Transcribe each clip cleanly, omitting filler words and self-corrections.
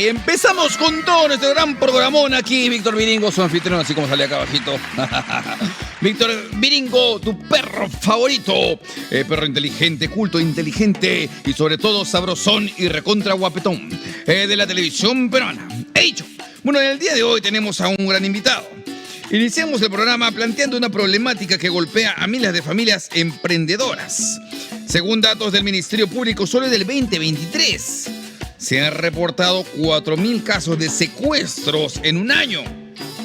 Empezamos con todo nuestro gran programón aquí. Víctor Viringo, su anfitrión, así como sale acá abajito. Víctor Viringo, tu perro favorito. Perro inteligente, culto, inteligente y sobre todo sabrosón y recontra guapetón de la televisión peruana. He dicho. Bueno, en el día de hoy tenemos a un gran invitado. Iniciamos el programa planteando una problemática que golpea a miles de familias emprendedoras. Según datos del Ministerio Público, solo en el 2023 se han reportado 4.000 casos de secuestros en un año.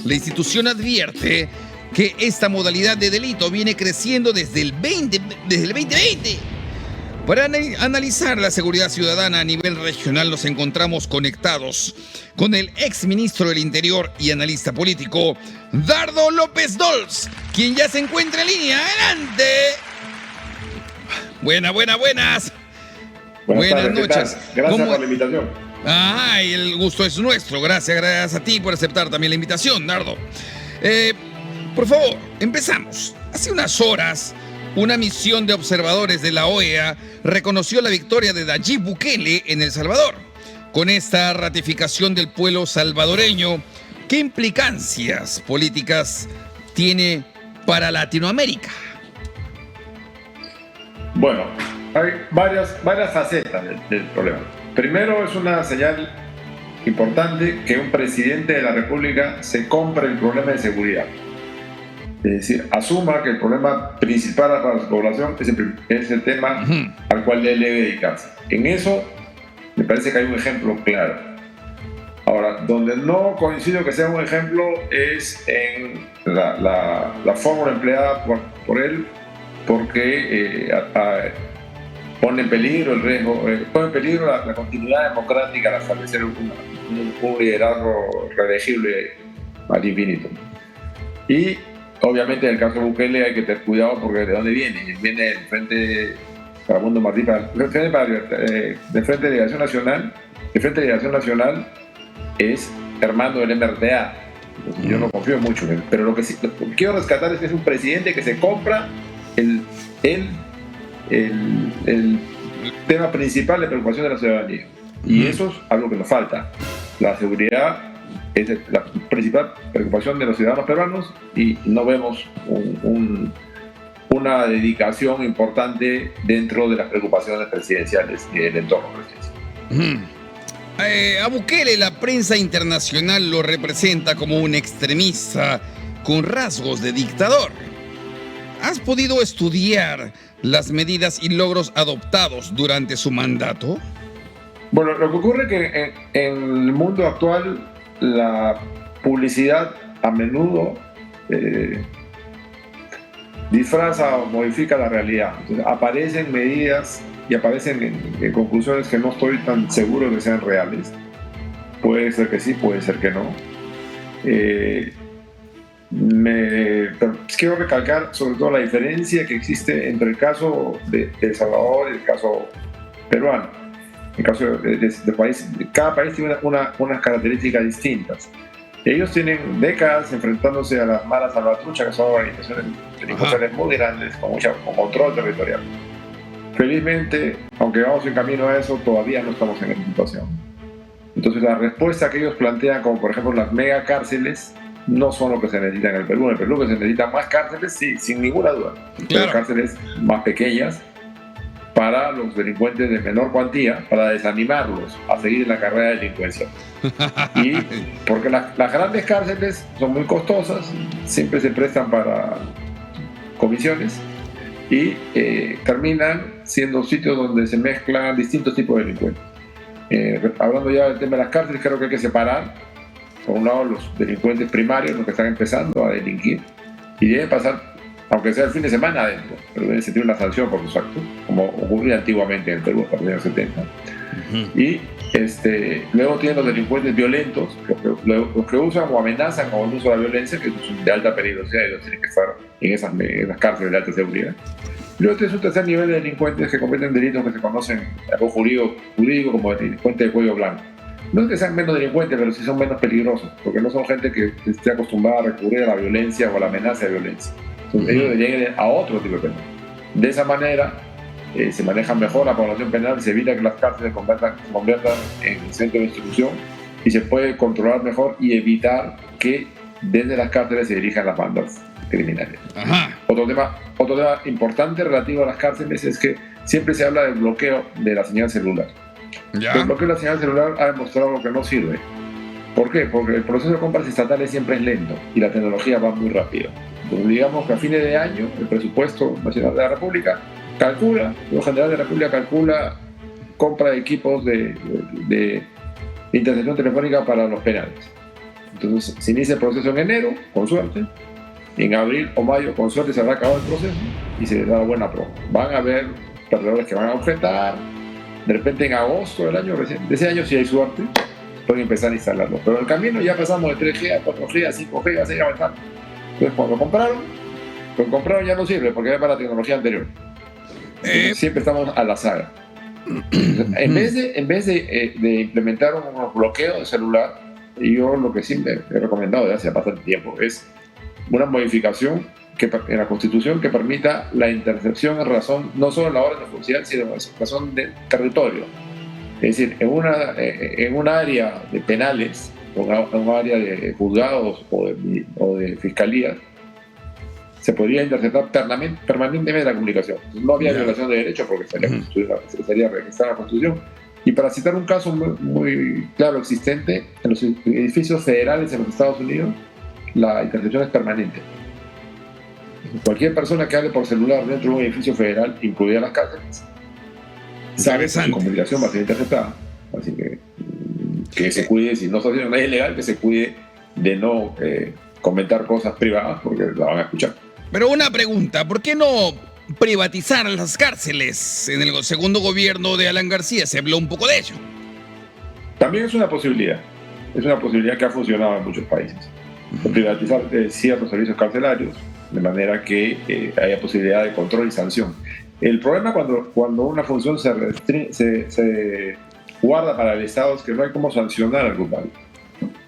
La institución advierte que esta modalidad de delito viene creciendo desde el 2020. Para analizar la seguridad ciudadana a nivel regional nos encontramos conectados con el exministro del Interior y analista político, Dardo López Dols, quien ya se encuentra en línea. ¡Adelante! Buenas. Buenas noches. Gracias por la invitación. Ay, el gusto es nuestro. Gracias a ti por aceptar también la invitación, Dardo. Por favor, empezamos. Hace unas horas, una misión de observadores de la OEA reconoció la victoria de Nayib Bukele en El Salvador. Con esta ratificación del pueblo salvadoreño, ¿qué implicancias políticas tiene para Latinoamérica? Bueno, hay varias facetas del problema. Primero, es una señal importante que un presidente de la República se compre el problema de seguridad. Es decir, asuma que el problema principal para la población es el tema al cual él debe dedicarse. En eso me parece que hay un ejemplo claro. Ahora, donde no coincido que sea un ejemplo es en la fórmula empleada por él, porque pone en peligro el riesgo, pone en peligro la continuidad democrática al establecer un liderazgo reelegible al infinito. Y obviamente en el caso de Bukele hay que tener cuidado porque ¿de dónde viene? Viene del Frente Caramundo Martí, del Frente de Liberación Nacional. El Frente de Liberación Nacional es hermano del MRTA. Yo no confío mucho en él, pero lo que quiero rescatar es que es un presidente que se compra el tema principal de preocupación de la ciudadanía. Y eso es algo que nos falta. La seguridad es la principal preocupación de los ciudadanos peruanos y no vemos una dedicación importante dentro de las preocupaciones presidenciales y del entorno presidencial. A Bukele la prensa internacional lo representa como un extremista con rasgos de dictador. ¿Has podido estudiar las medidas y logros adoptados durante su mandato? Bueno, lo que ocurre es que en el mundo actual la publicidad a menudo disfraza o modifica la realidad. Entonces, aparecen medidas y aparecen en conclusiones que no estoy tan seguro de que sean reales. Puede ser que sí, puede ser que no. Quiero recalcar sobre todo la diferencia que existe entre el caso de El Salvador y el caso peruano. En el caso de país, cada país tiene unas características distintas. Ellos tienen décadas enfrentándose a las malas salvatruchas, que son organizaciones delincuenciales muy grandes, con control territorial. Felizmente, aunque vamos en camino a eso, todavía no estamos en esa situación. Entonces, la respuesta que ellos plantean, como por ejemplo las megacárceles, no son lo que se necesita en el Perú. En el Perú que se necesitan más cárceles, sí, sin ninguna duda. Claro. Pero cárceles más pequeñas para los delincuentes de menor cuantía, para desanimarlos a seguir en la carrera de delincuencia. Y porque las grandes cárceles son muy costosas, siempre se prestan para comisiones y terminan siendo sitios donde se mezclan distintos tipos de delincuentes. Hablando ya del tema de las cárceles, creo que hay que separar, por un lado, los delincuentes primarios, los que están empezando a delinquir, y deben pasar, aunque sea el fin de semana adentro, pero deben sentir una sanción por sus actos, como ocurría antiguamente en el Perú a partir de los 70. Y luego tienen los delincuentes violentos, los que usan o amenazan con el uso de la violencia, que son de alta peligrosidad y los tienen que estar en esas cárceles de alta seguridad. Luego este es un tercer nivel de delincuentes que cometen delitos que se conocen a algo jurídico como delincuentes de cuello blanco. No es que sean menos delincuentes, pero sí son menos peligrosos, porque no son gente que esté acostumbrada a recurrir a la violencia o a la amenaza de violencia. Entonces ellos llegan a otro tipo de pena. De esa manera se maneja mejor la población penal y se evita que las cárceles se conviertan en centro de instrucción y se puede controlar mejor y evitar que desde las cárceles se dirijan las bandas criminales. Ajá. Otro tema importante relativo a las cárceles es que siempre se habla del bloqueo de la señal celular. Ya. El bloqueo de la señal celular ha demostrado que no sirve. ¿Por qué? Porque el proceso de compras estatales siempre es lento y la tecnología va muy rápido. Entonces, digamos que a fines de año el presupuesto nacional de la República lo general de la República calcula compra de equipos de intercepción telefónica para los penales. Entonces se inicia el proceso en enero, con suerte, y en abril o mayo, con suerte, se habrá acabado el proceso y se da buena prueba. Van a haber perdedores que van a objetar, de repente en agosto de ese año, si hay suerte, pueden empezar a instalarlo. Pero en el camino ya pasamos de 3G a 4G a 5G, a seguir avanzando. Entonces cuando lo compraron ya no sirve porque es para la tecnología anterior. Entonces, siempre estamos a la saga. En vez de implementar unos bloqueos de celular, yo lo que siempre he recomendado desde hace bastante tiempo es una modificación en la Constitución que permita la intercepción en razón, no solo en la orden judicial, sino en razón del territorio. Es decir, en un área de penales, o en un área de juzgados o de fiscalías, se podría interceptar permanentemente la comunicación. No había violación de derechos porque estaría registrada la Constitución. Y para citar un caso muy claro existente, en los edificios federales en los Estados Unidos, la intercepción es permanente. Cualquier persona que hable por celular dentro de un edificio federal, incluidas las cárceles, sabe que su comunicación va a ser interceptada. Así que se cuide, si no está haciendo nada ilegal, que se cuide de no comentar cosas privadas porque la van a escuchar. Pero una pregunta, ¿por qué no privatizar las cárceles? En el segundo gobierno de Alan García se habló un poco de ello. También es una posibilidad que ha funcionado en muchos países. Privatizar ciertos servicios carcelarios, de manera que haya posibilidad de control y sanción. El problema cuando una función se guarda para el Estado es que no hay cómo sancionar al culpable.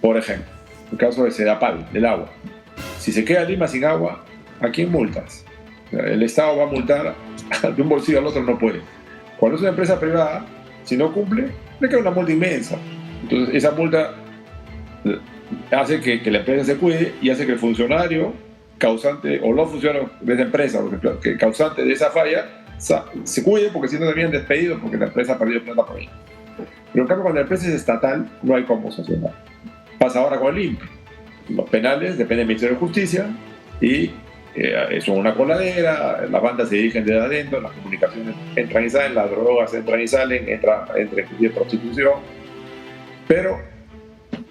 Por ejemplo, el caso de Sedapal, del agua. Si se queda Lima sin agua, ¿a quién multas? El Estado va a multar de un bolsillo al otro, no puede. Cuando es una empresa privada, si no cumple, le queda una multa inmensa. Entonces, esa multa hace que la empresa se cuide y hace que el funcionario causante, o los funcionarios de esa empresa, por ejemplo, que causante de esa falla, se cuide porque si no se habían despedido porque la empresa ha perdido plata por ahí. Pero en cambio, cuando la empresa es estatal, no hay cómo sancionar. Pasa ahora con el INPE. Los penales dependen del Ministerio de Justicia y son una coladera, las bandas se dirigen desde adentro, las comunicaciones entran y salen, las drogas entran y salen, entra prostitución. Pero,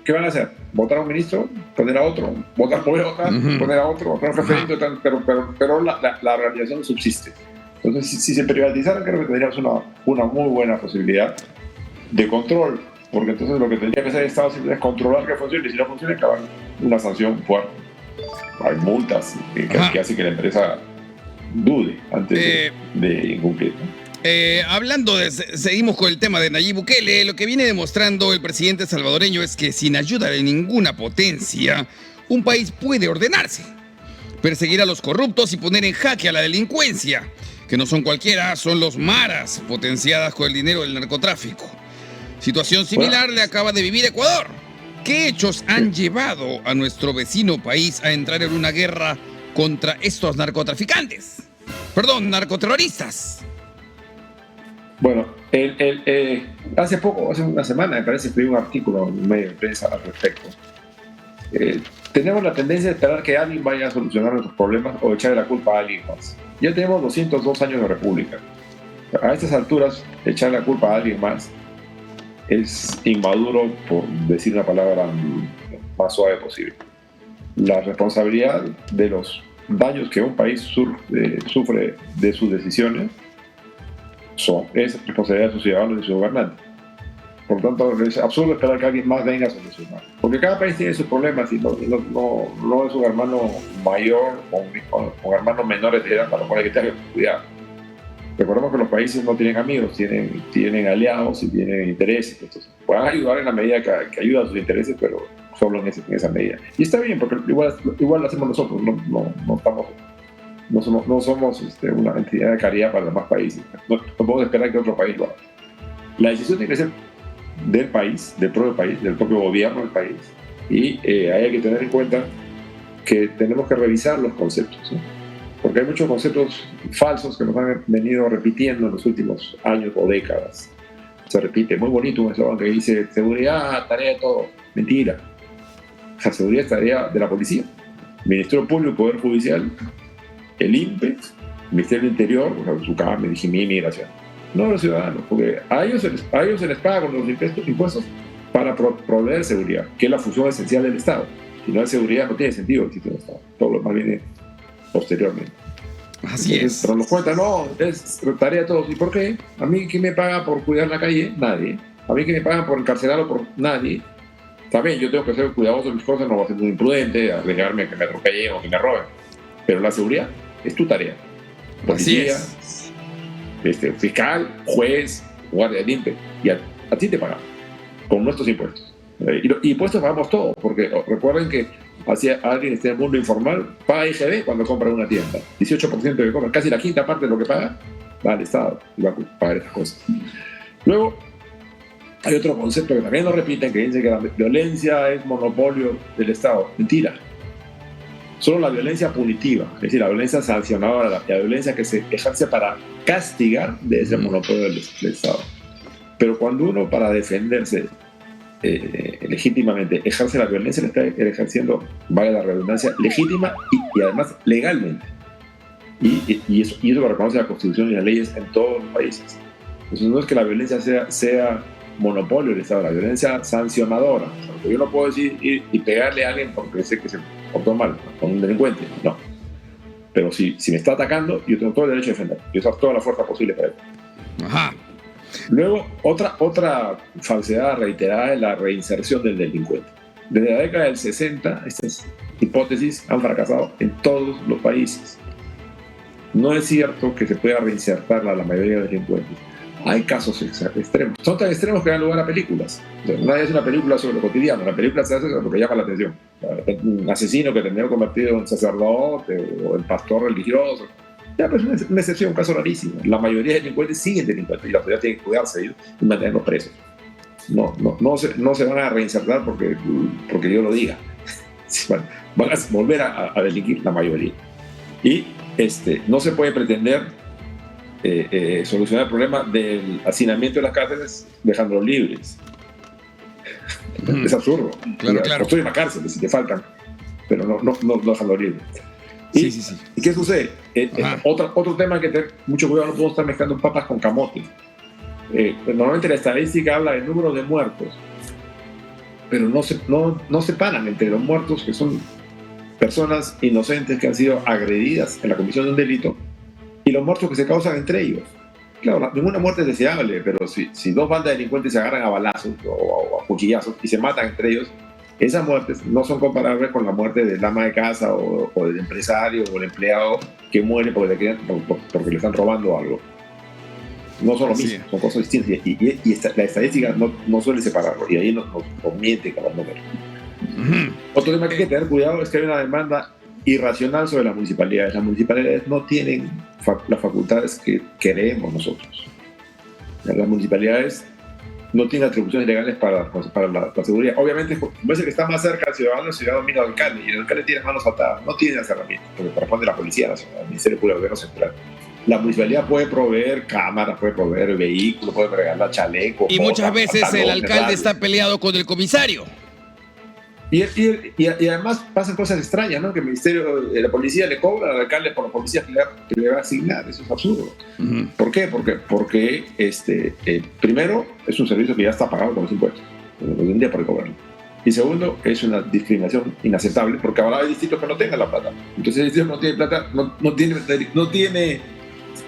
¿qué van a hacer? ¿Votar a un ministro? ¿Poner a otro? ¿Votar por otra? ¿Poner a otro? ¿Poner referente? Pero la organización subsiste. Entonces, si se privatizaran, creo que tendríamos una muy buena posibilidad de control, porque entonces lo que tendría que hacer el Estado es controlar que funcione, y si no funciona, acabar una sanción fuerte. Hay multas que hacen que la empresa dude antes de incumplir. Seguimos con el tema de Nayib Bukele. Lo que viene demostrando el presidente salvadoreño es que sin ayuda de ninguna potencia, un país puede ordenarse, perseguir a los corruptos y poner en jaque a la delincuencia, que no son cualquiera, son los maras, potenciadas con el dinero del narcotráfico. Situación similar le acaba de vivir Ecuador. ¿Qué hechos han llevado a nuestro vecino país a entrar en una guerra contra estos narcotraficantes? Perdón, narcoterroristas. Bueno, hace una semana, me parece, escribí un artículo en un medio de prensa al respecto. Tenemos la tendencia de esperar que alguien vaya a solucionar nuestros problemas o echarle la culpa a alguien más. Ya tenemos 202 años de república. A estas alturas, echar la culpa a alguien más es inmaduro, por decir una palabra más suave posible. La responsabilidad de los daños que un país sufre de sus decisiones es responsabilidad de sus ciudadanos y de sus gobernantes. Por lo tanto, es absurdo esperar que alguien más venga a solucionar. Porque cada país tiene sus problemas y no es un hermano mayor o hermanos menores de edad para los cuales hay que tener cuidado. Recordemos que los países no tienen amigos, tienen aliados y tienen intereses. Entonces, pueden ayudar en la medida que ayudan a sus intereses, pero solo en esa medida. Y está bien, porque igual lo hacemos nosotros, no somos una entidad de caridad para los demás países. No podemos esperar que otro país lo haga. La decisión tiene que ser del país, del propio gobierno del país, y ahí hay que tener en cuenta que tenemos que revisar los conceptos, ¿no? Porque hay muchos conceptos falsos que nos han venido repitiendo en los últimos años o décadas. Se repite, muy bonito un eslogan que dice seguridad, tarea de todo. Mentira. La seguridad es tarea de la policía, Ministerio Público, Poder Judicial, el INPE, el Ministerio del Interior, SUCAM, DGMI, Migración. No a los ciudadanos, porque a ellos se les paga con los impuestos para proveer seguridad, que es la función esencial del Estado. Si no hay seguridad, no tiene sentido el sistema de Estado. Todo lo demás viene posteriormente. Así es. Pero nos cuentan, no, es tarea de todos. ¿Y por qué? ¿A mí quién me paga por cuidar la calle? Nadie. ¿A mí quién me pagan por encarcelarlo? Por nadie. También yo tengo que ser cuidadoso de mis cosas, no voy a ser muy imprudente, arriesgarme a que me atropellen o que me roben. Pero la seguridad es tu tarea. Policía, fiscal, juez, guardia de INPE. Y a ti te pagan con nuestros impuestos. Y los impuestos pagamos todos, porque recuerden que alguien esté en el mundo informal paga IGB cuando compra en una tienda. 18% de que compra, casi la quinta parte de lo que paga va al Estado y va a pagar estas cosas. Luego, hay otro concepto que también lo repiten, que dice que la violencia es monopolio del Estado. Mentira. Solo la violencia punitiva, es decir, la violencia sancionadora, la violencia que se ejerce para castigar, de ese monopolio del Estado. Pero cuando uno, para defenderse legítimamente, ejerce la violencia, le está ejerciendo, vale la redundancia, legítima y además legalmente. Y eso lo reconoce la Constitución y las leyes en todos los países. Entonces no es que la violencia sea monopolio del Estado, la violencia sancionadora. O sea, yo no puedo decir ir y pegarle a alguien porque sé que se portó mal, con un delincuente, no. Pero si me está atacando, yo tengo todo el derecho a defender. Yo uso toda la fuerza posible para él. Ajá. Luego, otra falsedad reiterada es la reinserción del delincuente. Desde la década del 60, estas hipótesis han fracasado en todos los países. No es cierto que se pueda reinsertar a la mayoría de los delincuentes. Hay casos extremos. Son tan extremos que dan lugar a películas. O sea, nadie hace una película sobre lo cotidiano. La película se hace sobre lo que llama la atención. Un asesino que terminó convertido en sacerdote o en pastor religioso. Ya, pues es una excepción, un caso rarísimo. La mayoría de delincuentes siguen delincuentes y la autoridad tiene que cuidarse de ellos y mantenerlos presos. No se van a reinsertar porque yo lo diga. Van a volver a delinquir la mayoría. Y no se puede pretender solucionar el problema del hacinamiento de las cárceles dejándolos libres. Es absurdo. Claro. Estoy en la cárcel si te faltan, pero no dejándolos libres. Sí. ¿Y qué sucede? Otro tema que tener mucho cuidado, no podemos estar mezclando papas con camote. Normalmente la estadística habla del número de muertos, pero no separan entre los muertos, que son personas inocentes que han sido agredidas en la comisión de un delito, y los muertos que se causan entre ellos. Claro, ninguna muerte es deseable, pero si dos bandas de delincuentes se agarran a balazos o a cuchillazos y se matan entre ellos, esas muertes no son comparables con la muerte del ama de casa o del empresario o el empleado que muere porque le están robando algo. No son lo mismo, son cosas distintas. Y la estadística no suele separarlo, y ahí nos miente con los números. Otro tema que hay que tener cuidado es que hay una demanda irracional sobre las municipalidades. Las municipalidades no tienen las facultades que queremos nosotros. Las municipalidades no tienen atribuciones legales para la seguridad. Obviamente, parece que está más cerca al ciudadano mira al alcalde, y el alcalde tiene manos atadas, no tiene las herramientas, porque corresponde a la Policía Nacional, al Ministerio Público del Gobierno Central. La municipalidad puede proveer cámaras, puede proveer vehículos, puede regalar chalecos. Y muchas veces el alcalde está peleado con el comisario. Y además pasan cosas extrañas, ¿no? Que el Ministerio de la Policía le cobra al alcalde por los policías que le va a asignar. Eso es absurdo. ¿Por qué? Porque primero, es un servicio que ya está pagado con los impuestos. No tendría por qué cobrarlo. Y segundo, es una discriminación inaceptable, porque ahora hay distritos que no tengan la plata. Entonces el distrito no tiene plata, no tiene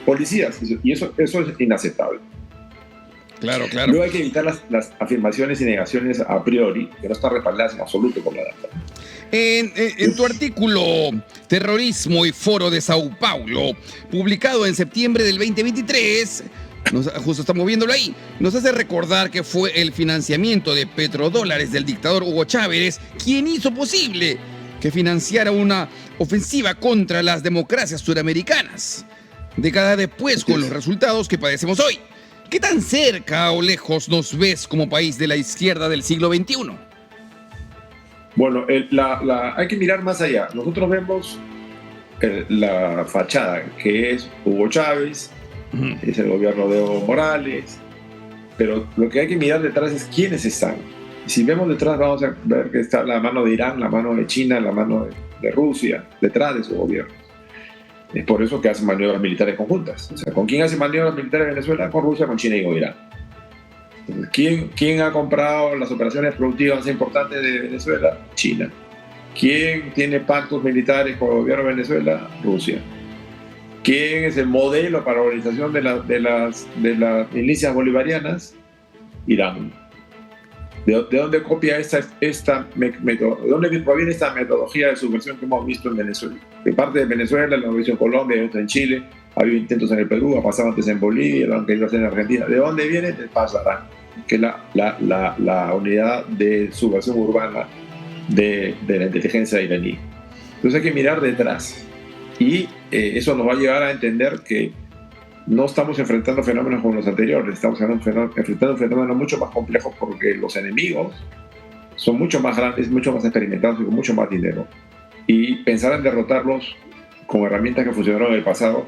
policías. Y eso es inaceptable. Claro. Luego hay que evitar las afirmaciones y negaciones a priori, que no están respaldadas en absoluto por la data. En tu artículo Terrorismo y Foro de Sao Paulo, publicado en septiembre del 2023, justo estamos viéndolo ahí, nos hace recordar que fue el financiamiento de petrodólares del dictador Hugo Chávez quien hizo posible que financiara una ofensiva contra las democracias suramericanas, décadas después con los resultados que padecemos hoy. ¿Qué tan cerca o lejos nos ves como país de la izquierda del siglo XXI? Bueno, hay que mirar más allá. Nosotros vemos la fachada, que es Hugo Chávez, es el gobierno de Evo Morales, pero lo que hay que mirar detrás es quiénes están. Y si vemos detrás, vamos a ver que está la mano de Irán, la mano de China, la mano de Rusia, detrás de su gobierno. Es por eso que hacen maniobras militares conjuntas. O sea, ¿con quién hace maniobras militares en Venezuela? Con Rusia, con China y con Irán. Entonces, ¿quién ha comprado las operaciones productivas más importantes de Venezuela? China. ¿Quién tiene pactos militares con el gobierno de Venezuela? Rusia. ¿Quién es el modelo para la organización de las milicias bolivarianas? Irán. ¿De dónde copia ¿de dónde proviene esta metodología de subversión que hemos visto en Venezuela? De parte de Venezuela, lo hemos visto en Colombia, otra en Chile, ha habido intentos en el Perú, ha pasado antes en Bolivia, lo han querido hacer en Argentina. ¿De dónde viene? Del Pasarán, que es la unidad de subversión urbana de la inteligencia iraní. Entonces hay que mirar detrás. Y eso nos va a llevar a entender que no estamos enfrentando fenómenos como los anteriores, estamos enfrentando fenómenos mucho más complejos porque los enemigos son mucho más grandes, mucho más experimentados y con mucho más dinero. Y pensar en derrotarlos con herramientas que funcionaron en el pasado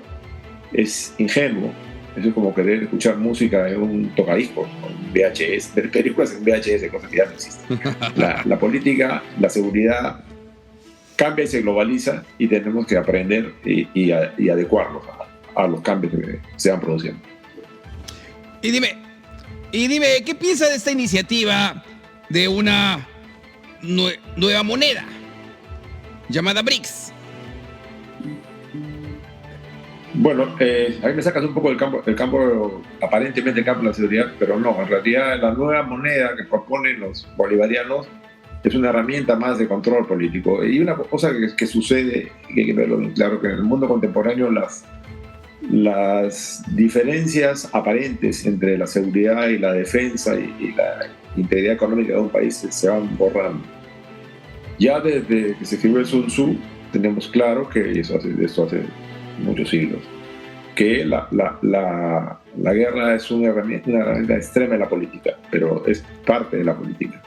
es ingenuo. Eso es como querer escuchar música en un tocadiscos, en VHS, ver películas en VHS, cosas que ya no existen. La política, la seguridad cambia y se globaliza y tenemos que aprender y adecuarnos a los cambios que se van produciendo. Y dime, ¿qué piensa de esta iniciativa de una nueva moneda llamada BRICS? Bueno, a mí me sacas un poco del campo, aparentemente el campo de la seguridad, pero no, en realidad la nueva moneda que proponen los bolivarianos es una herramienta más de control político. Y una cosa que sucede, y que hay que verlo bien claro, que en el mundo contemporáneo las diferencias aparentes entre la seguridad y la defensa y la integridad económica de un país se van borrando. Ya desde que se escribió el Sun Tzu tenemos claro que esto hace muchos siglos, que la guerra es una herramienta extrema de la política, pero es parte de la política.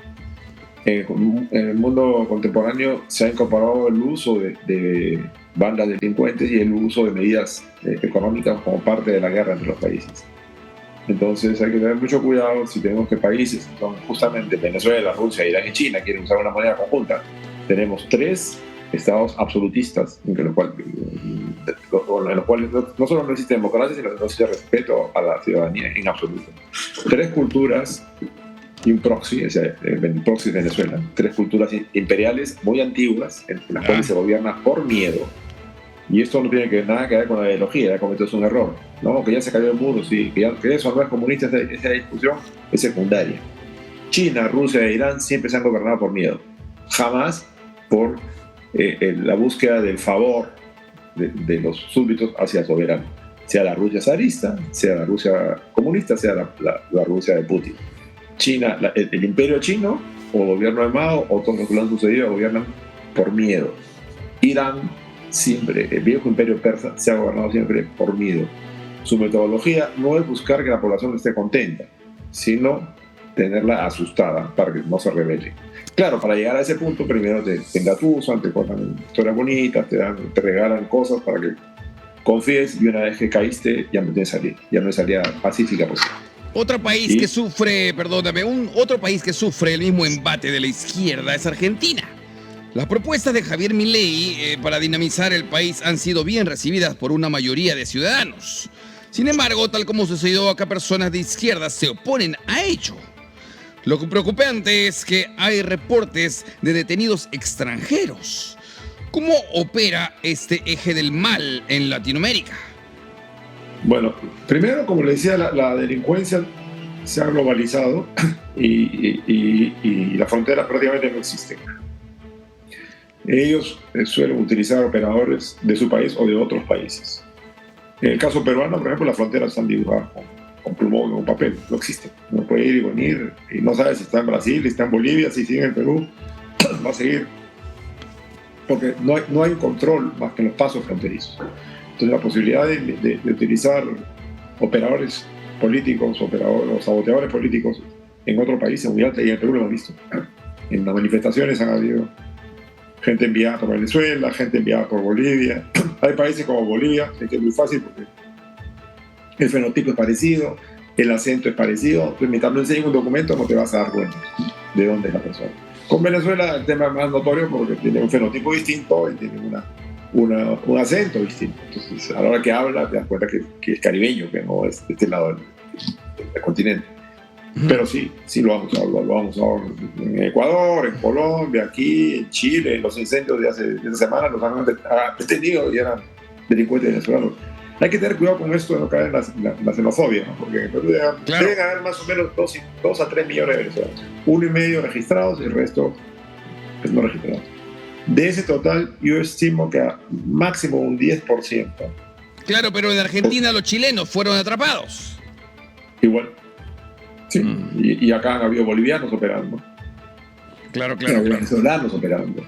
En el mundo contemporáneo se ha incorporado el uso de bandas delincuentes y el uso de medidas económicas como parte de la guerra entre los países. Entonces hay que tener mucho cuidado si tenemos que países, son justamente Venezuela, Rusia, Irán y China, quieren usar una moneda conjunta. Tenemos 3 estados absolutistas en los cuales no solo no existe democracia, sino que no existe respeto a la ciudadanía en absoluto. 3 culturas y un proxy, o sea, el proxy de Venezuela. 3 culturas imperiales muy antiguas en las cuales se gobierna por miedo. Y esto no tiene nada que ver con la ideología, ya cometió un error, ¿no? Que ya se cayó el muro, sí, que eso no es comunista, esa discusión es secundaria. China, Rusia e Irán siempre se han gobernado por miedo, jamás por la búsqueda del favor de los súbditos hacia el soberano, sea la Rusia zarista, sea la Rusia comunista, sea la Rusia de Putin. China, el imperio chino, o el gobierno de Mao, o todos los que lo han sucedido, gobiernan por miedo. Irán, siempre, el viejo imperio persa, se ha gobernado siempre por miedo. Su metodología no es buscar que la población esté contenta, sino tenerla asustada para que no se rebele. Claro, para llegar a ese punto, primero te engatusan, te cuentan historias bonitas, te regalan cosas para que confíes, y una vez que caíste, ya no tienes salida, ya no hay salida pacífica posible. Otro país que sufre, otro país que sufre el mismo embate de la izquierda es Argentina. Las propuestas de Javier Milei para dinamizar el país han sido bien recibidas por una mayoría de ciudadanos. Sin embargo, tal como sucedió acá, personas de izquierda se oponen a ello. Lo preocupante es que hay reportes de detenidos extranjeros. ¿Cómo opera este eje del mal en Latinoamérica? Bueno, primero, como le decía, la delincuencia se ha globalizado y las fronteras prácticamente no existen. Ellos suelen utilizar operadores de su país o de otros países. En el caso peruano, por ejemplo, las fronteras están dibujadas con plumón o con papel, no existen. No puede ir y venir, y no sabe si está en Brasil, si está en Bolivia, si sigue en Perú, va a seguir. Porque no hay control más que en los pasos fronterizos. Entonces la posibilidad de utilizar operadores políticos, operadores, saboteadores políticos en otros países mundiales, y en Perú lo hemos visto. En las manifestaciones han habido gente enviada por Venezuela, gente enviada por Bolivia. Hay países como Bolivia, que es muy fácil porque el fenotipo es parecido, el acento es parecido. Entonces, mientras no enseñes un documento, no te vas a dar cuenta de dónde es la persona. Con Venezuela el tema es más notorio porque tiene un fenotipo distinto y tiene un acento distinto. Entonces, a la hora que habla, te das cuenta que es caribeño, que no es de este lado del continente. Pero sí lo hemos usado en Ecuador, en Colombia, aquí, en Chile. En los incendios de hace semanas los han detenido y eran delincuentes venezolanos. Hay que tener cuidado con esto de no caer en la xenofobia, ¿no? Porque en Perú deben haber más o menos 2 a 3 millones de venezolanos. 1,5 registrados y el resto pues, no registrados. De ese total, yo estimo que a máximo un 10%. Claro, pero en Argentina los chilenos fueron atrapados. Igual. Sí, y acá han habido bolivianos operando. Claro. Venezolanos operando.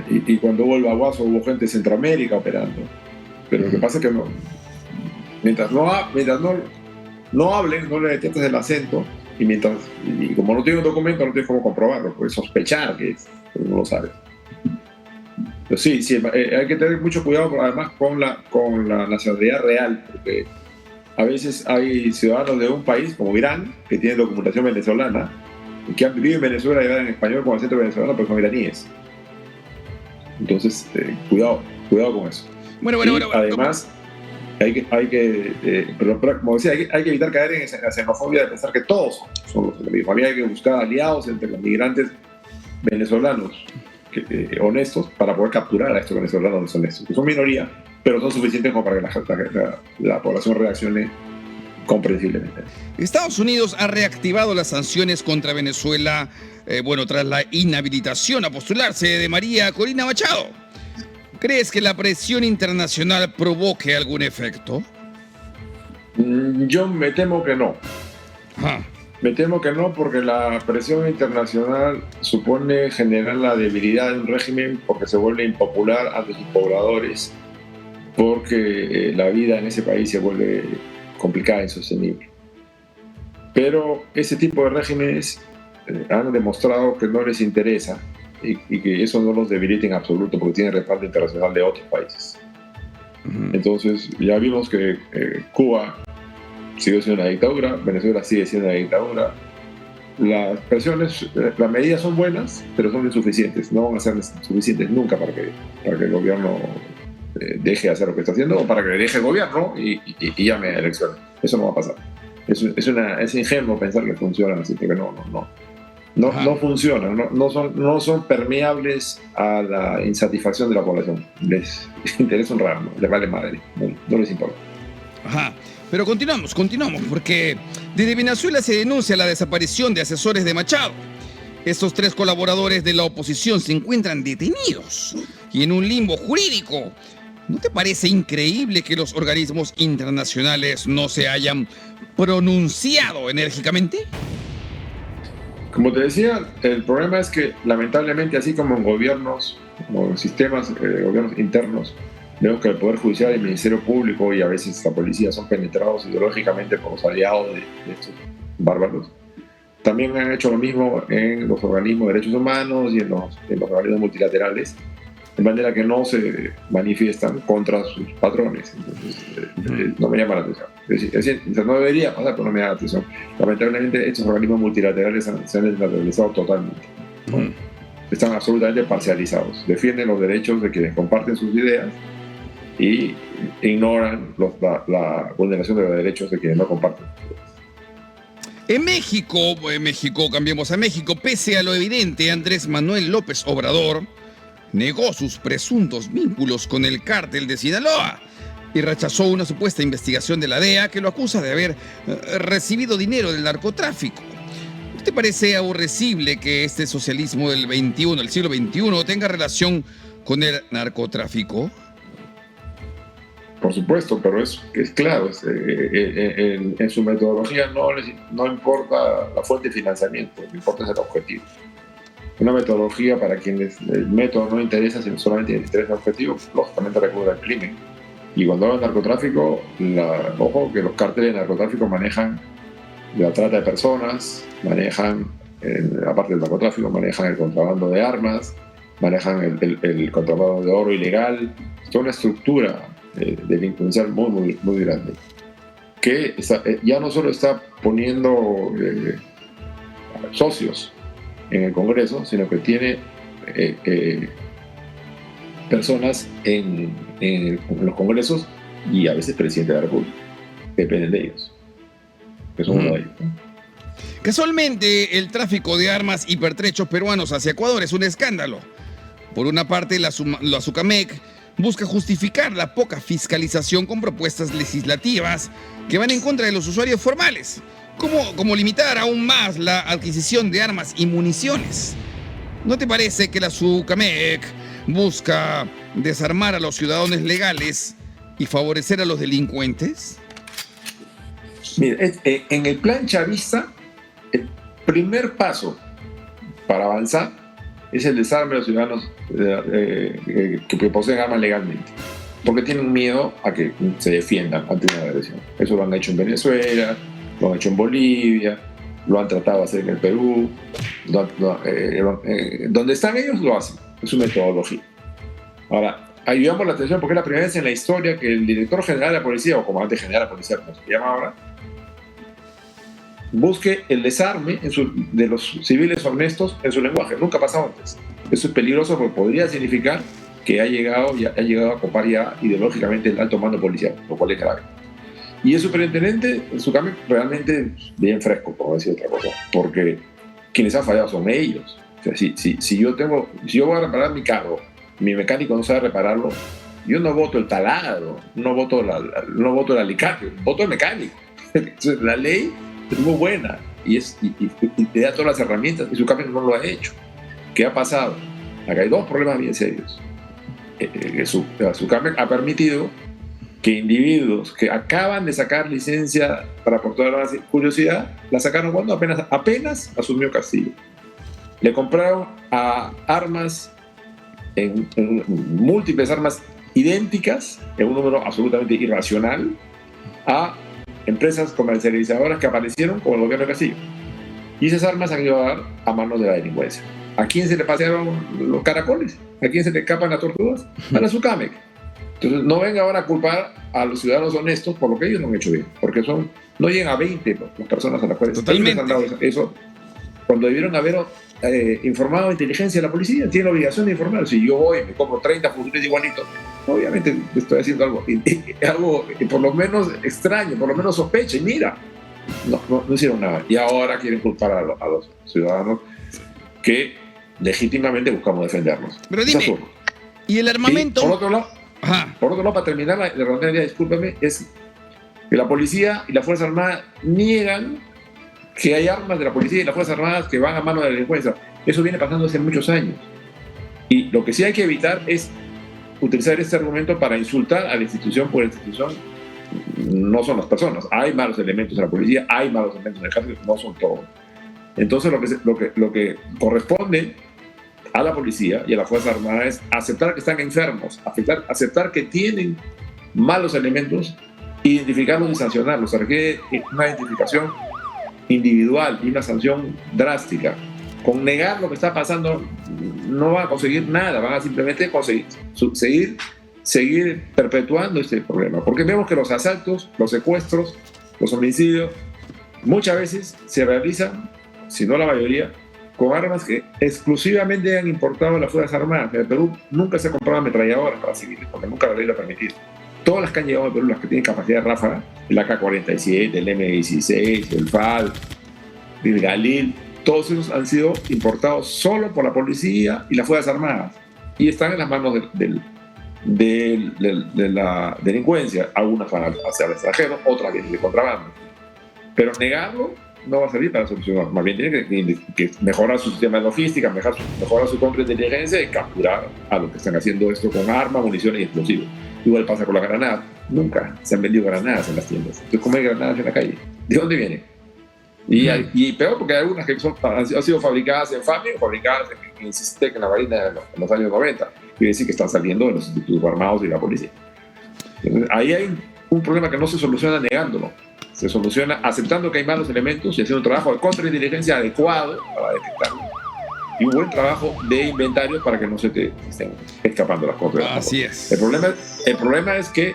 Y cuando hubo el baguazo hubo gente de Centroamérica operando. Pero lo que pasa es que mientras no hablen, no le detectas el acento, y como no tiene un documento, no tienes cómo comprobarlo, puedes sospechar que es, pero no lo sabes. Pero sí, hay que tener mucho cuidado además con la nacionalidad real, porque a veces hay ciudadanos de un país, como Irán, que tienen documentación venezolana, y que han vivido en Venezuela y hablan en español con acento venezolano, pero son iraníes. Entonces, cuidado con eso. Bueno. Además, pero como decía, hay que evitar caer en la xenofobia de pensar que todos son los mismos. Había que buscar aliados entre los migrantes venezolanos honestos para poder capturar a estos venezolanos deshonestos, que son minoría, pero son suficientes como para que la población reaccione comprensiblemente. Estados Unidos ha reactivado las sanciones contra Venezuela, tras la inhabilitación a postularse de María Corina Machado. ¿Crees que la presión internacional provoque algún efecto? Yo me temo que no. Me temo que no, porque la presión internacional supone generar la debilidad de un régimen porque se vuelve impopular ante sus pobladores, porque la vida en ese país se vuelve complicada e insostenible. Pero ese tipo de regímenes han demostrado que no les interesa y que eso no los debilita en absoluto porque tiene respaldo internacional de otros países. Entonces ya vimos que Cuba sigue siendo una dictadura, Venezuela sigue siendo una dictadura. Las medidas son buenas, pero son insuficientes. No van a ser suficientes nunca para que el gobierno deje de hacer lo que está haciendo, o para que le deje el gobierno y llame a elecciones. Eso no va a pasar. Es ingenuo pensar que funcionan así, porque no funcionan, no son permeables a la insatisfacción de la población. Les interesa un ramo, les vale madre, no les importa. Pero continuamos, porque desde Venezuela se denuncia la desaparición de asesores de Machado. Estos 3 colaboradores de la oposición se encuentran detenidos y en un limbo jurídico. ¿No te parece increíble que los organismos internacionales no se hayan pronunciado enérgicamente? Como te decía, el problema es que lamentablemente, así como en gobiernos, como en sistemas gobiernos internos, vemos que el Poder Judicial, el Ministerio Público y a veces la policía son penetrados ideológicamente por los aliados de estos bárbaros. También han hecho lo mismo en los organismos de derechos humanos y en los organismos multilaterales, de manera que no se manifiestan contra sus patrones. Entonces, no me llama la atención. Es decir, no debería pasar, pero no me llama la atención. Lamentablemente, estos organismos multilaterales se han desnaturalizado totalmente. Están absolutamente parcializados. Defienden los derechos de quienes comparten sus ideas y ignoran la vulneración de los derechos de quienes no comparten. En México, cambiemos a México, pese a lo evidente, Andrés Manuel López Obrador negó sus presuntos vínculos con el cártel de Sinaloa y rechazó una supuesta investigación de la DEA que lo acusa de haber recibido dinero del narcotráfico. ¿No te parece aborrecible que este socialismo del siglo XXI, tenga relación con el narcotráfico? Por supuesto, pero es claro, en su metodología no importa la fuente de financiamiento, lo que importa es el objetivo. Una metodología para quienes el método no interesa, sino solamente les interesa el objetivo, lógicamente recurre al crimen. Y cuando hablan de narcotráfico, ojo que los cárteles de narcotráfico manejan la trata de personas, manejan, aparte del narcotráfico, manejan el contrabando de armas, manejan el contrabando de oro ilegal. Es toda una estructura delincuencial muy grande, que ya no solo está poniendo socios en el Congreso, sino que tiene personas en los congresos y a veces presidente de la República. Dependen de ellos. Que son uno de ellos, ¿no? Casualmente, el tráfico de armas y pertrechos peruanos hacia Ecuador es un escándalo. Por una parte, la SUCAMEC busca justificar la poca fiscalización con propuestas legislativas que van en contra de los usuarios formales, como limitar aún más la adquisición de armas y municiones. ¿No te parece que la SUCAMEC busca desarmar a los ciudadanos legales y favorecer a los delincuentes? Mira, en el plan chavista, el primer paso para avanzar es el desarme de los ciudadanos que poseen armas legalmente, porque tienen miedo a que se defiendan ante una agresión. Eso lo han hecho en Venezuela, lo han hecho en Bolivia, lo han tratado de hacer en el Perú. Donde están ellos lo hacen, es su metodología. Ahora, ayudamos la atención porque es la primera vez en la historia que el director general de la policía, o comandante general de la policía, como se llama ahora, busque el desarme de los civiles honestos en su lenguaje. Nunca ha pasado antes. Eso es peligroso porque podría significar que ha llegado a copar ya ideológicamente el alto mando policial, lo cual es grave. Y el superintendente, en su cambio, realmente bien fresco, por decir otra cosa, porque quienes han fallado son ellos. O sea, si yo voy a reparar mi carro, mi mecánico no sabe repararlo, yo no voto el taladro, no voto el alicate, voto el mecánico. Entonces, la ley es muy buena y te da todas las herramientas, y su cambio no lo ha hecho. ¿Qué ha pasado? Acá hay dos problemas bien serios. Su cambio ha permitido que individuos que acaban de sacar licencia para portar armas, curiosidad, la sacaron cuando apenas asumió Castillo. Le compraron armas, en múltiples armas idénticas, en un número absolutamente irracional, a empresas comercializadoras que aparecieron con el gobierno de Castillo. Y esas armas han ido a dar a manos de la delincuencia. ¿A quién se le pasearon los caracoles? ¿A quién se le escapan las tortugas? A la SUCAMEC. Entonces, no venga ahora a culpar a los ciudadanos honestos por lo que ellos no han hecho bien, porque no llegan a 20 las personas a las cuales Totalmente. han dado eso, cuando debieron haber informado a inteligencia de la policía. Tiene la obligación de informar. Si yo voy y me compro 30 fusiles igualitos, obviamente estoy haciendo algo por lo menos extraño, por lo menos sospecha, y mira, no hicieron nada. Y ahora quieren culpar a los ciudadanos que legítimamente buscamos defenderlos. Pero dime, ¿y el armamento? Y por otro lado, para terminar la ronda, discúlpeme, es que la policía y la Fuerza Armada niegan que hay armas de la policía y las Fuerzas Armadas que van a mano de la delincuencia. Eso viene pasando hace muchos años. Y lo que sí hay que evitar es utilizar este argumento para insultar a la institución, porque la institución no son las personas. Hay malos elementos en la policía, hay malos elementos en el ejército, no son todos. Entonces lo que corresponde a la policía y a la Fuerza Armada es aceptar que están enfermos, aceptar que tienen malos elementos, identificarlos y sancionarlos. Se requiere una identificación individual y una sanción drástica. Con negar lo que está pasando no van a conseguir nada, van a simplemente seguir perpetuando este problema, porque vemos que los asaltos, los secuestros, los homicidios muchas veces se realizan, si no la mayoría, con armas que exclusivamente han importado las Fuerzas Armadas. En el Perú nunca se compraban ametralladoras para civiles, porque nunca la ley lo ha permitido. Todas las que han llegado al Perú, las que tienen capacidad de ráfaga, el AK-47, el M16, el FAL, el Galil, todos esos han sido importados solo por la policía y las Fuerzas Armadas, y están en las manos de la delincuencia. Algunas van hacia el extranjero, otras vienen de contrabando. Pero negarlo no va a servir para solucionar. Más bien tiene que mejorar su sistema de logística, mejorar su compra de inteligencia y capturar a los que están haciendo esto con armas, municiones y explosivos. Igual pasa con las granadas. Nunca se han vendido granadas en las tiendas. Entonces, ¿cómo hay granadas en la calle? ¿De dónde vienen? Y peor porque hay algunas que han sido fabricadas en FAMI o fabricadas en Sistec, en la Marina en los años 90. Quiere decir que están saliendo de los institutos armados y la policía. Entonces, ahí hay un problema que no se soluciona negándolo, se soluciona aceptando que hay malos elementos y haciendo un trabajo de contrainteligencia adecuado para detectarlo. Y un buen trabajo de inventario para que no se te estén escapando las cosas. Así es. El problema es que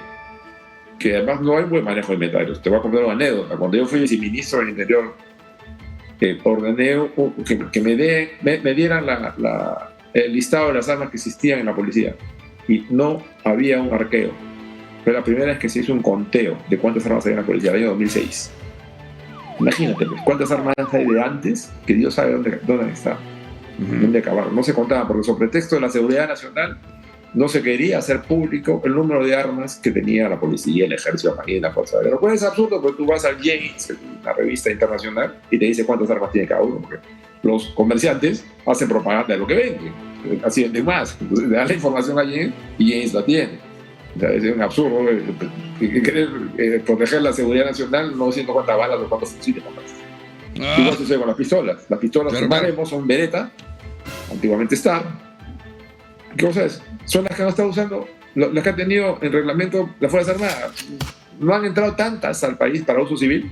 además no hay buen manejo de inventarios. Te voy a contar una anécdota. Cuando yo fui viceministro del Interior, ordené que me dieran el listado de las armas que existían en la policía. Y no había un arqueo. Fue la primera vez que se hizo un conteo de cuántas armas había en la policía, el año 2006. Imagínate, pues, cuántas armas hay de antes, que Dios sabe dónde está, dónde acabaron. No se contaban, porque sobre pretexto de la seguridad nacional no se quería hacer público el número de armas que tenía la policía, el ejército, la marina y la fuerza aérea. Lo cual es absurdo, porque tú vas al James, una revista internacional, y te dice cuántas armas tiene cada uno. Porque los comerciantes hacen propaganda de lo que venden, así venden más. Entonces le dan la información a James y James la tiene. O sea, es un absurdo querer proteger la seguridad nacional no diciendo cuántas balas o cuántos fusiles compraste. Igual sucede con las pistolas. Las pistolas que maremos son Beretta, antiguamente Star. ¿Qué cosa es? Son las que no está usando, las que ha tenido en reglamento las Fuerzas Armadas. No han entrado tantas al país para uso civil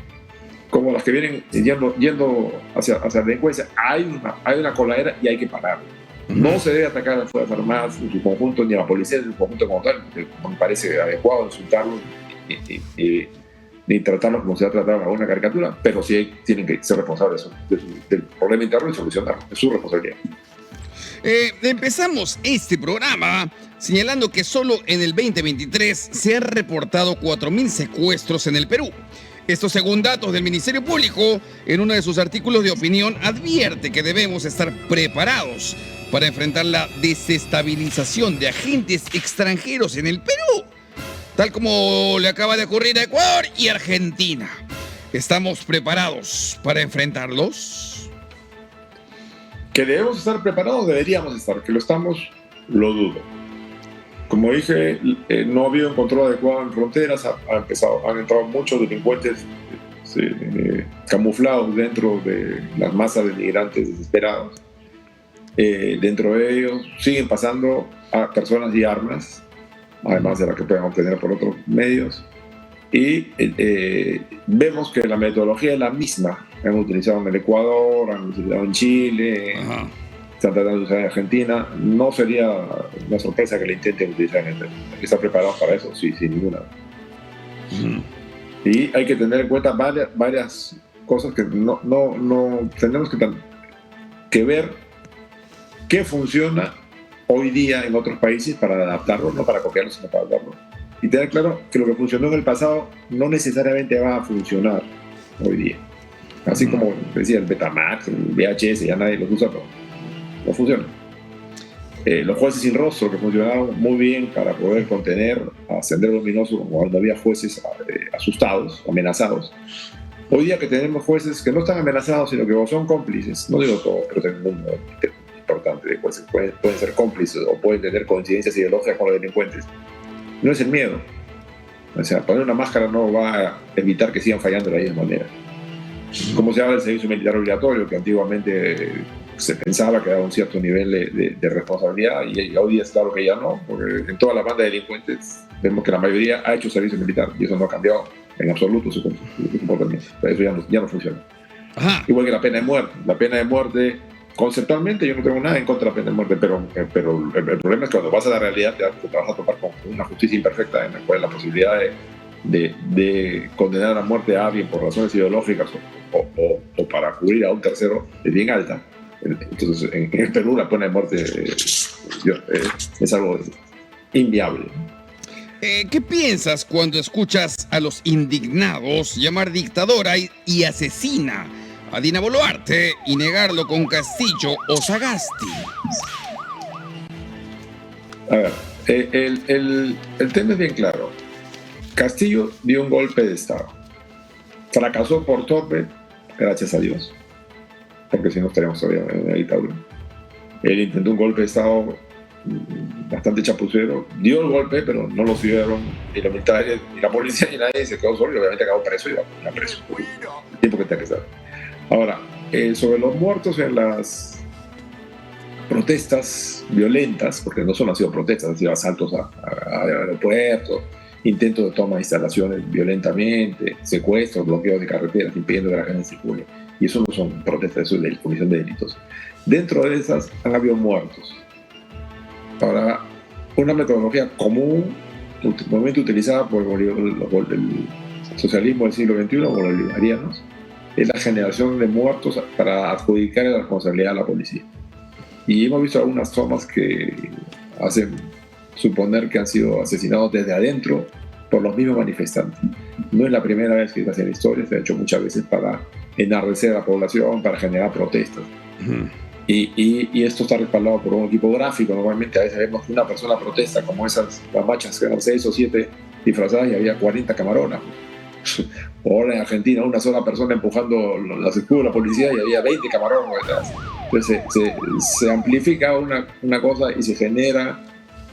como las que vienen yendo hacia la delincuencia. Hay una coladera y hay que pararla. No se debe atacar a las Fuerzas Armadas en su conjunto, ni a la policía en su conjunto como tal. Me parece adecuado insultarlos ni tratarlos como se ha tratado en alguna caricatura, pero sí tienen que ser responsables del problema interno y solucionarlo. Es su responsabilidad. Empezamos este programa señalando que solo en el 2023 se han reportado 4.000 secuestros en el Perú. Esto según datos del Ministerio Público, en uno de sus artículos de opinión advierte que debemos estar preparados para enfrentar la desestabilización de agentes extranjeros en el Perú, tal como le acaba de ocurrir a Ecuador y Argentina. ¿Estamos preparados para enfrentarlos? Que debemos estar preparados, deberíamos estar. Que lo estamos, lo dudo. Como dije, no ha habido un control adecuado en fronteras, han entrado muchos delincuentes camuflados dentro de las masas de migrantes desesperados. Dentro de ellos siguen pasando a personas y armas, además de las que pueden obtener por otros medios. Y vemos que la metodología es la misma que han utilizado en el Ecuador, han utilizado en Chile, están tratando de usar en Argentina. No sería una sorpresa que la intenten utilizar en el Perú. Hay que estar preparados para eso, sí, sin ninguna. Y hay que tener en cuenta varias cosas que no tenemos que ver qué funciona hoy día en otros países para adaptarlo, no para copiarlo, sino para adaptarlo. Y tener claro que lo que funcionó en el pasado no necesariamente va a funcionar hoy día. Así como decía el Betamax, el VHS, ya nadie los usa, pero no funciona. Los jueces sin rostro, que funcionaron muy bien para poder contener a Sendero Luminoso cuando había jueces asustados, amenazados. Hoy día que tenemos jueces que no están amenazados, sino que son cómplices, no digo todos, pero tenemos un número importante de jueces, pueden ser cómplices o pueden tener coincidencias ideológicas con los delincuentes. No es el miedo. O sea, poner una máscara no va a evitar que sigan fallando de la misma manera. Como se habla del servicio militar obligatorio, que antiguamente se pensaba que daba un cierto nivel de responsabilidad, y hoy día es claro que ya no, porque en toda la banda de delincuentes vemos que la mayoría ha hecho servicio militar y eso no ha cambiado en absoluto su comportamiento. Eso ya no funciona. Igual que la pena de muerte. La pena de muerte, conceptualmente yo no tengo nada en contra de la pena de muerte, pero el problema es que cuando vas a la realidad te vas a topar con una justicia imperfecta en la cual la posibilidad de condenar a muerte a alguien por razones ideológicas o para cubrir a un tercero es bien alta. Entonces en el Perú la pena de muerte es algo inviable. ¿Qué piensas cuando escuchas a los indignados llamar dictadora y asesina a Dina Boluarte y negarlo con Castillo o Sagasti? A ver, el tema es bien claro. Castillo dio un golpe de Estado. Fracasó por torpe, gracias a Dios, porque si no estaríamos todavía en la dictadura. Él intentó un golpe de Estado bastante chapucero, dio el golpe, pero no lo siguieron ni los militares, ni la policía, ni nadie, se quedó solo y obviamente acabó preso y va preso por el tiempo que tenga que estar. Ahora, sobre los muertos en las protestas violentas, porque no solo han sido protestas, han sido asaltos a aeropuertos intentos de toma de instalaciones violentamente, secuestros, bloqueos de carreteras, impidiendo que la gente circule. Y eso no son protestas, eso es de comisión de delitos. Dentro de esas han habido muertos. Ahora, una metodología común, normalmente utilizada por el socialismo del siglo XXI, por los bolivarianos, es la generación de muertos para adjudicar la responsabilidad a la policía. Y hemos visto algunas tomas que hacen suponer que han sido asesinados desde adentro por los mismos manifestantes. No es la primera vez que se hacen historias, se ha hecho muchas veces para enardecer a la población, para generar protestas. Y esto está respaldado por un equipo gráfico. Normalmente a veces vemos que una persona protesta, como las marchas que eran 6 o 7 disfrazadas y había 40 camaronas. O ahora en Argentina una sola persona empujando las escudos de la policía y había 20 camarones detrás. Entonces se amplifica una cosa y se genera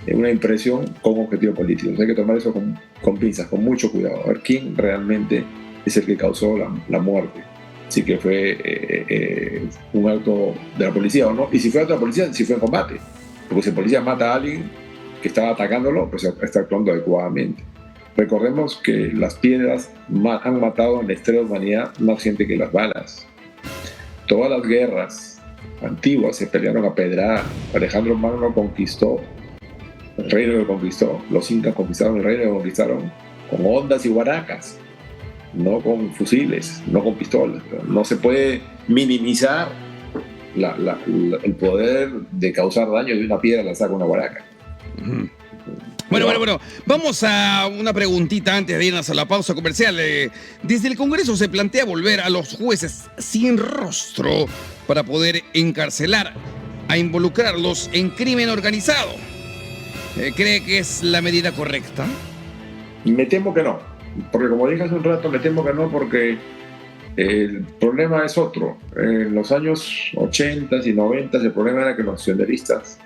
una impresión con objetivo político. Entonces hay que tomar eso con pinzas, con mucho cuidado, a ver quién realmente es el que causó la muerte. Si que fue un acto de la policía o no, y si fue acto de la policía, si fue en combate, porque si el policía mata a alguien que estaba atacándolo, pues está actuando adecuadamente. Recordemos que las piedras han matado en la historia de la humanidad más gente que las balas. Todas las guerras antiguas se pelearon a pedrada. Alejandro Magno conquistó el reino que conquistó, los incas conquistaron el reino que conquistaron con hondas y guaracas, no con fusiles, no con pistolas. No se puede minimizar el poder de causar daño de una piedra lanzada con una guaraca. Bueno, vamos a una preguntita antes de irnos a la pausa comercial. Desde el Congreso se plantea volver a los jueces sin rostro para poder encarcelar a involucrarlos en crimen organizado. ¿Cree que es la medida correcta? Me temo que no, porque como dije hace un rato, me temo que no, porque el problema es otro. En los años 80 y 90 el problema era que los senderistas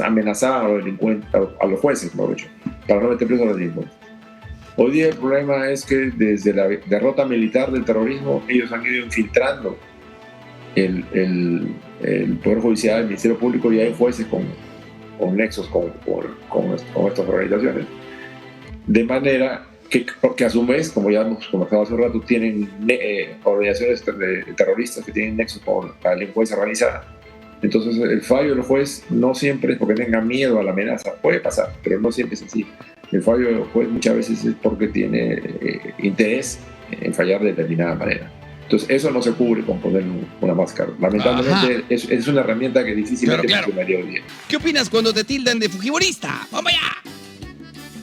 amenazaban a los delincuentes, a los jueces, mejor dicho, para no meter preso a los delincuentes. Hoy día el problema es que desde la derrota militar del terrorismo ellos han ido infiltrando el Poder Judicial, el Ministerio Público, y hay jueces con nexos con estas organizaciones. De manera que a su vez, como ya hemos conversado hace un rato, tienen organizaciones terroristas que tienen nexos con la delincuencia organizada. Entonces el fallo del juez no siempre es porque tenga miedo a la amenaza, puede pasar, pero no siempre es así. El fallo del juez muchas veces es porque tiene interés en fallar de determinada manera. Entonces eso no se cubre con poner una máscara. Lamentablemente es una herramienta que difícilmente funcionaría hoy día. ¿Qué opinas cuando te tildan de fujimorista? ¡Vamos allá!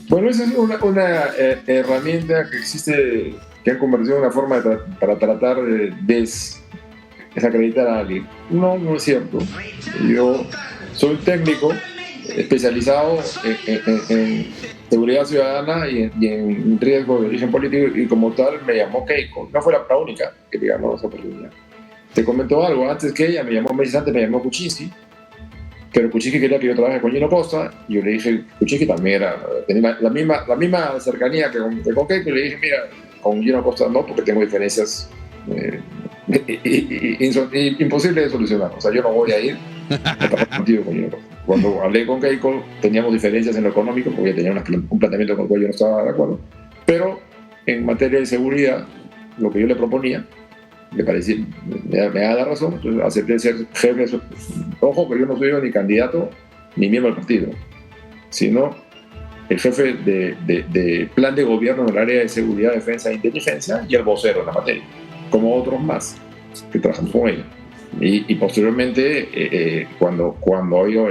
Bueno, esa es una herramienta que existe, que han convertido en una forma para tratar de desacreditar a alguien. No es cierto. Yo soy técnico especializado en seguridad ciudadana y en riesgo de origen político, y como tal me llamó Keiko. No fue la única que me llamó esa oportunidad. Te comentó algo, antes que ella me llamó, meses antes me llamó Kuczynski, pero Kuczynski quería que yo trabaje con Gino Costa, y yo le dije, Kuczynski también tenía la misma cercanía que con Keiko, y le dije, mira, con Gino Costa no, porque tengo diferencias imposibles de solucionar. O sea, yo no voy a ir a trabajar contigo con Gino Costa. Cuando hablé con Keiko teníamos diferencias en lo económico, porque ella tenía un planteamiento con el cual yo no estaba de acuerdo, pero en materia de seguridad, lo que yo le proponía me parecía, me da la razón. Entonces acepté ser jefe. Ojo que yo no soy ni candidato ni miembro del partido, sino el jefe de plan de gobierno en el área de seguridad, defensa e inteligencia, y el vocero en la materia, como otros más que trabajamos con ella. Y posteriormente, cuando yo,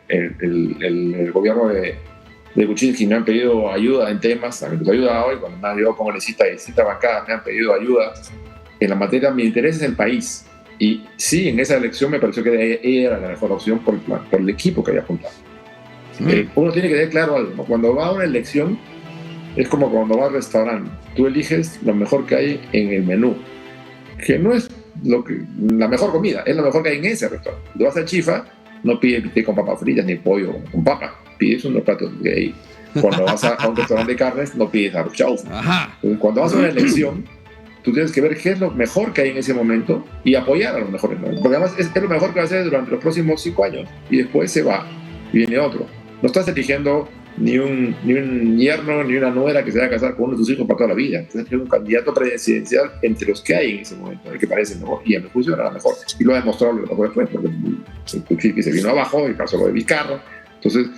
el gobierno de Kuczynski me han pedido ayuda en temas, también les he ayudado, y cuando me han ayudado como distintas bancadas me han pedido ayuda en la materia, mi interés es el país. Y sí, en esa elección me pareció que ella era la mejor opción por el equipo que había juntado. Uno tiene que tener claro algo, ¿no? Cuando va a una elección es como cuando va al restaurante, tú eliges lo mejor que hay en el menú, que no es la mejor comida, es lo mejor que hay en ese restaurante. Cuando vas a Chifa, no pides con papas fritas ni pollo con papa, pides unos platos de ahí. Cuando vas a un restaurante de carnes, no pides arroz chaufa. Entonces, cuando vas a una elección, tú tienes que ver qué es lo mejor que hay en ese momento y apoyar a los mejores. Porque además es lo mejor que va a hacer durante los próximos 5 años, y después se va y viene otro. No estás eligiendo ni un yerno ni una nuera que se vaya a casar con uno de tus hijos para toda la vida. Entonces es un candidato presidencial entre los que hay en ese momento, el que parece mejor, y a mi juicio era la mejor. Y lo ha demostrado lo que después, porque el Kuczynski se vino abajo y pasó lo de Vizcarra. Entonces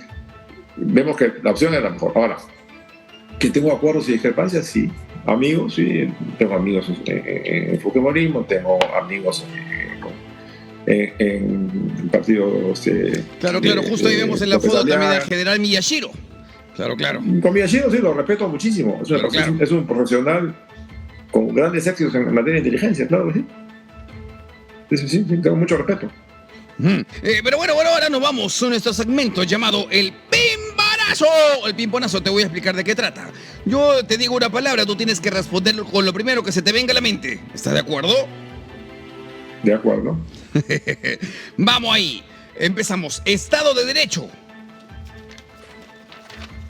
vemos que la opción era la mejor. Ahora, que tengo acuerdos y discrepancias, sí. Amigos, sí. Tengo amigos en Fujimorismo, tengo amigos en el partido. Claro, justo ahí vemos en la foto también al general Miyashiro. Claro. Con Miyashiro sí lo respeto muchísimo. Es un profesional con grandes éxitos en materia de inteligencia, claro que sí. Sí, tengo mucho respeto. Pero bueno, ahora nos vamos a nuestro segmento llamado El Pimpanazo. El Pimponazo, te voy a explicar de qué trata. Yo te digo una palabra, tú tienes que responder con lo primero que se te venga a la mente. ¿Estás de acuerdo? De acuerdo. Vamos ahí. Empezamos. Estado de Derecho.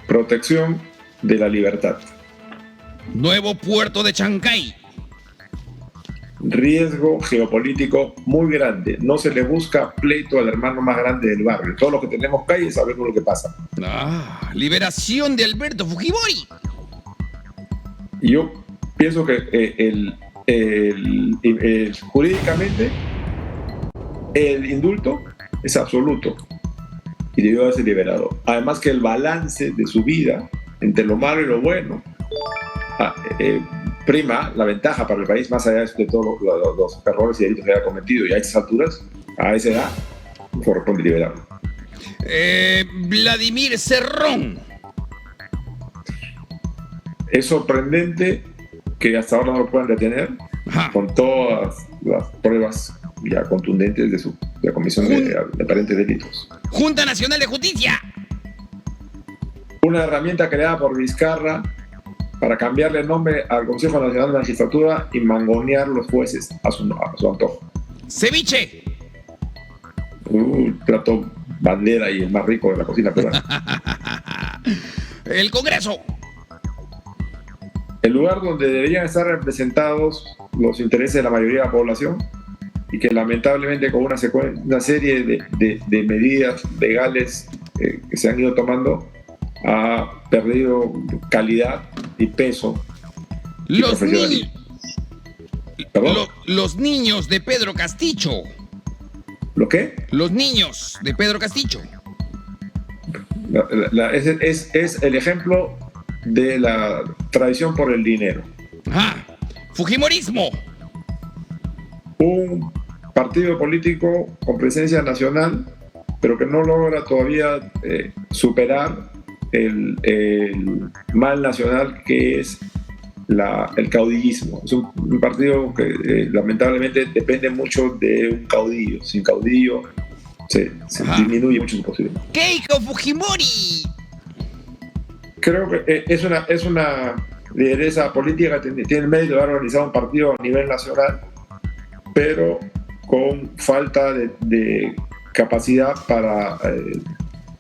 Protección de la libertad. Nuevo puerto de Chancay. Riesgo geopolítico muy grande. No se le busca pleito al hermano más grande del barrio. Todos los que tenemos calles sabemos lo que pasa. Liberación de Alberto Fujimori. Y yo pienso que jurídicamente el indulto es absoluto y debió haberse liberado. Además que el balance de su vida entre lo malo y lo bueno prima la ventaja para el país, más allá de todos los errores y delitos que haya cometido, y a estas alturas, a esa edad, corresponde liberarlo. Vladimir Cerrón. Es sorprendente que hasta ahora no lo puedan detener, con todas las pruebas ya contundentes de la comisión de aparentes delitos. Junta Nacional de Justicia. Una herramienta creada por Vizcarra para cambiarle el nombre al Consejo Nacional de la Magistratura y mangonear los jueces a su antojo. Ceviche. Plato bandera y el más rico de la cocina peruana. El Congreso. El lugar donde deberían estar representados los intereses de la mayoría de la población, y que lamentablemente con una serie de medidas legales que se han ido tomando ha perdido calidad y peso. Los niños de Pedro Castillo. ¿Lo qué? Los niños de Pedro Castillo. Es el ejemplo de la tradición por el dinero. Fujimorismo. Un partido político con presencia nacional, pero que no logra todavía superar el mal nacional que es el caudillismo. Es un partido que lamentablemente depende mucho de un caudillo. Sin caudillo se disminuye mucho su posibilidad. Keiko Fujimori. Creo que es una lideresa política que tiene el mérito de haber organizado un partido a nivel nacional, pero con falta de capacidad para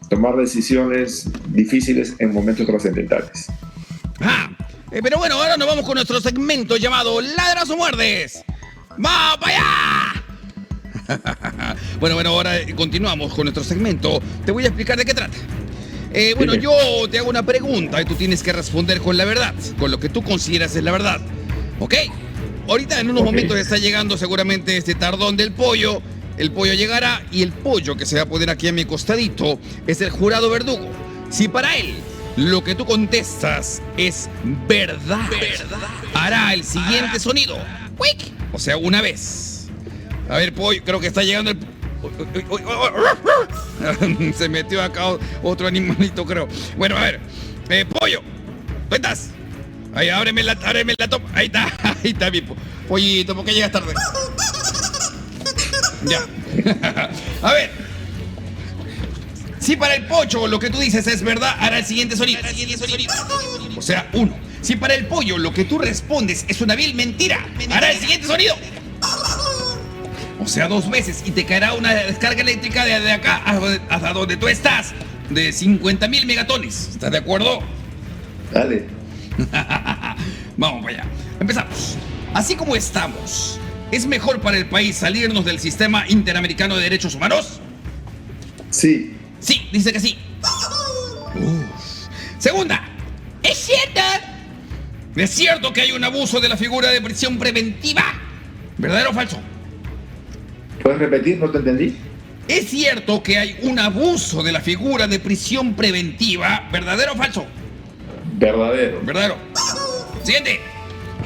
tomar decisiones difíciles en momentos trascendentales. Pero bueno, ahora nos vamos con nuestro segmento llamado Ladras o Muerdes. ¡Vamos para allá! Bueno, ahora continuamos con nuestro segmento. Te voy a explicar de qué trata. Yo te hago una pregunta y tú tienes que responder con la verdad, con lo que tú consideras es la verdad. ¿Ok? Ahorita en unos momentos está llegando seguramente este tardón del pollo. El pollo llegará y el pollo que se va a poner aquí a mi costadito es el jurado verdugo. Si para él lo que tú contestas es verdad, hará el siguiente sonido. ¡Quick! O sea, una vez. A ver, pollo, creo que está llegando el... Se metió acá otro animalito, creo. Bueno, a ver. Pollo, ¿dónde estás? Ahí, ábreme la toma. Ahí está mi pollito, ¿por qué llegas tarde? Ya. A ver. Si para el pollo lo que tú dices es verdad, hará el siguiente sonido. O sea, 1. Si para el pollo lo que tú respondes es una vil mentira, hará el siguiente sonido. O sea, 2 veces y te caerá una descarga eléctrica de acá hasta donde tú estás, de 50.000 megatones. ¿Estás de acuerdo? Dale. Vamos para allá. Empezamos. Así como estamos, ¿es mejor para el país salirnos del sistema interamericano de derechos humanos? Sí. Sí, dice que sí. Segunda, ¿es cierto que hay un abuso de la figura de prisión preventiva? ¿Verdadero o falso? ¿Puedes repetir? No te entendí. ¿Es cierto que hay un abuso de la figura de prisión preventiva? ¿Verdadero o falso? Verdadero. Verdadero. Siguiente.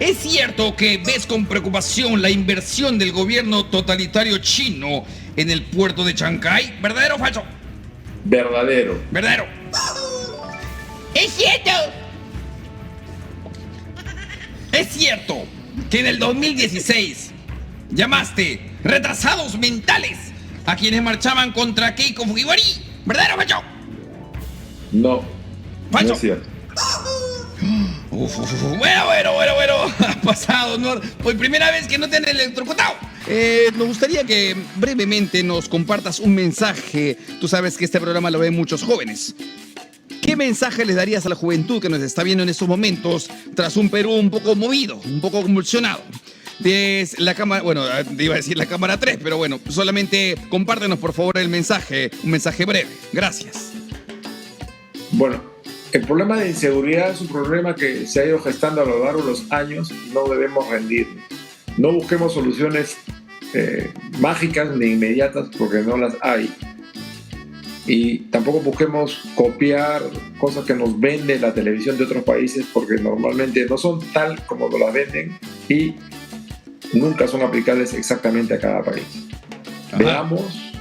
¿Es cierto que ves con preocupación la inversión del gobierno totalitario chino en el puerto de Chancay? ¿Verdadero o falso? Verdadero. Verdadero. ¿Es cierto que en el 2016 llamaste retrasados mentales a quienes marchaban contra Keiko Fujimori? ¿Verdadero o falso? No. Falso. No es cierto. Bueno, ha pasado, ¿no? Por primera vez que no te han electrocutado. Nos gustaría que brevemente nos compartas un mensaje. Tú sabes que este programa lo ven muchos jóvenes. ¿Qué mensaje les darías a la juventud que nos está viendo en estos momentos tras un Perú un poco movido, un poco convulsionado? Desde la cámara, bueno, iba a decir la cámara 3, pero bueno, solamente compártenos por favor el mensaje, un mensaje breve. Gracias. Bueno, el problema de inseguridad es un problema que se ha ido gestando a lo largo de los años y no debemos rendirnos. No busquemos soluciones mágicas ni inmediatas porque no las hay. Y tampoco busquemos copiar cosas que nos vende la televisión de otros países porque normalmente no son tal como nos las venden y nunca son aplicables exactamente a cada país. Ajá. Veamos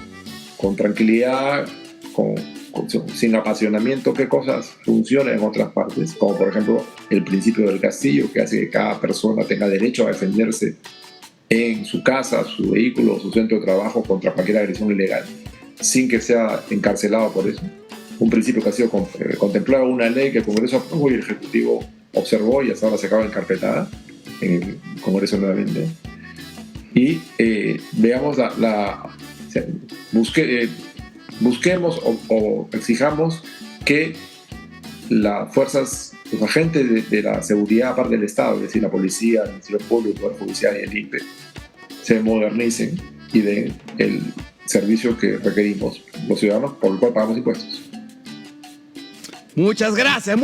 con tranquilidad, sin apasionamiento, qué cosas funcionan en otras partes, como por ejemplo el principio del castillo, que hace que cada persona tenga derecho a defenderse en su casa, su vehículo, su centro de trabajo contra cualquier agresión ilegal, sin que sea encarcelado por eso. Un principio que ha sido contemplado en una ley que el Congreso aprobó y el Ejecutivo observó y hasta ahora se acaba encarpetada en el Congreso nuevamente. Y veamos busquemos o exijamos que las fuerzas, los agentes de la seguridad, aparte del Estado, es decir, la policía, el Ministerio Público, el Poder Judicial y el INPE, se modernicen y den el servicio que requerimos los ciudadanos por el cual pagamos impuestos. Muchas gracias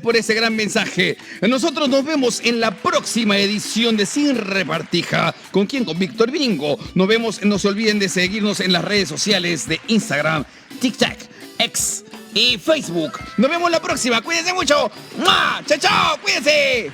por ese gran mensaje. Nosotros nos vemos en la próxima edición de Sin Repartija. ¿Con quién? Con Víctor Viringo. Nos vemos, no se olviden de seguirnos en las redes sociales de Instagram, TikTok, X y Facebook. Nos vemos la próxima. Cuídense mucho. ¡Mua! ¡Chao, chao! ¡Cuídense!